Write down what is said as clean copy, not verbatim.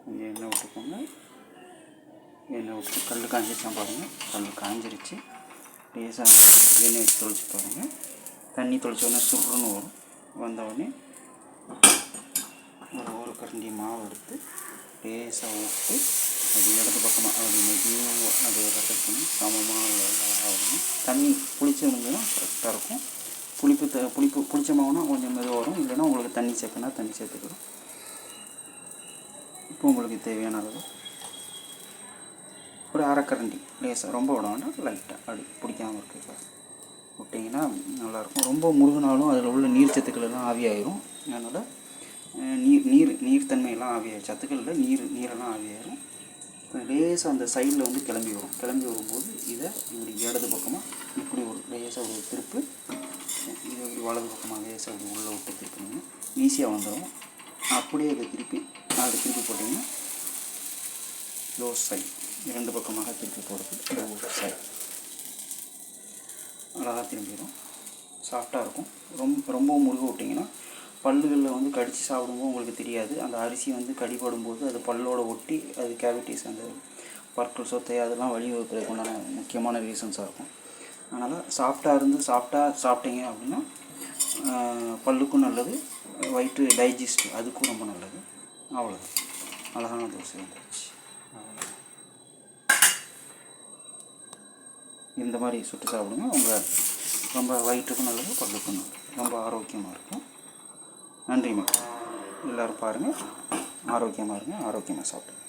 கொஞ்சம் எண்ணெய் விட்டுக்கோங்க. எண்ணெய் விட்டு கல் காஞ்சிருச்சான் பாருங்கள். கல் காஞ்சிருச்சு. லேசாக எண்ணெய் வச்சு தொளிச்சு பாருங்கள். தண்ணி தொளிச்சோடனே சுருன்னு வரும். வந்தவுடனே ஒரு கரண்டி மாவு எடுத்து லேசாக விட்டு அது இடது பக்கமாக அப்படி மெதுவாக அது ரொட்டேட் பண்ணி சமமாக ஆகணும். தண்ணி புளிச்சதுன்னா கரெக்டாக இருக்கும். புளிச்ச மாவுனா கொஞ்சம் மெதுவாக வரும். இல்லைன்னா உங்களுக்கு தண்ணி சேர்க்கணும், தண்ணி சேர்த்துக்கலாம். இப்போ உங்களுக்கு தேவையான அளவு ஒரு அரைக்கரண்டி லேசாக, ரொம்ப விட வேண்டாம், லைட்டாக அப்படி பிடிக்காமல் இருக்குது விட்டிங்கன்னா நல்லாயிருக்கும். ரொம்ப முருகினாலும் அதில் உள்ள நீர் சத்துக்கள் எல்லாம் ஆவியாயிரும். அதனால் நீர்த்தன்மையெல்லாம் ஆவியாயிரும். சத்துக்கள் இல்லை, நீரெல்லாம் ஆவியாயிரும். லேசாக அந்த சைடில் வந்து கிளம்பி வரும்போது இதை இப்படி இடது பக்கமாக இப்படி ஒரு லேசாக ஒரு திருப்பு, இது இப்படி வலது பக்கமாக லேசாக அப்படி உள்ளே விட்டு திருப்பினீங்கன்னா ஈஸியாக வந்துடும். அப்படியே அதை திருப்பி போட்டிங்கன்னா க்ளோஸ் சைட், இரண்டு பக்கமாக திருப்பி போடுறது க்ளோஸ் சைட் அழகாக திரும்பிடும். சாஃப்டாக இருக்கும். ரொம்பவும் முருக விட்டிங்கன்னா பல்லுகளில் வந்து கடித்து சாப்பிடும்போது உங்களுக்கு தெரியாது. அந்த அரிசி வந்து கடிபடும்போது அது பல்லோடு ஒட்டி அது கேவிட்டிஸ், அந்த பற்கள் சொத்தை அதெல்லாம் வழிவகுப்பதற்கு உண்டான முக்கியமான ரீசன்ஸாக இருக்கும். அதனால் சாஃப்டாக சாப்பிட்டீங்க அப்படின்னா பல்லுக்கும் நல்லது, வயிற்று டைஜஸ்ட் அதுக்கும் ரொம்ப நல்லது. அவ்வளோதான், அழகான தோசை வந்துடுச்சு. இந்த மாதிரி சுட்டு சாப்பிடுங்க. உங்கள் ரொம்ப வயிற்றுக்கும் நல்லது, பல்லுக்கும் நல்லது, ரொம்ப ஆரோக்கியமாக இருக்கும். நன்றி மக்கள். எல்லோரும் பாருங்கள். ஆரோக்கியமாக இருங்க, ஆரோக்கியமாக சாப்பிடுங்க.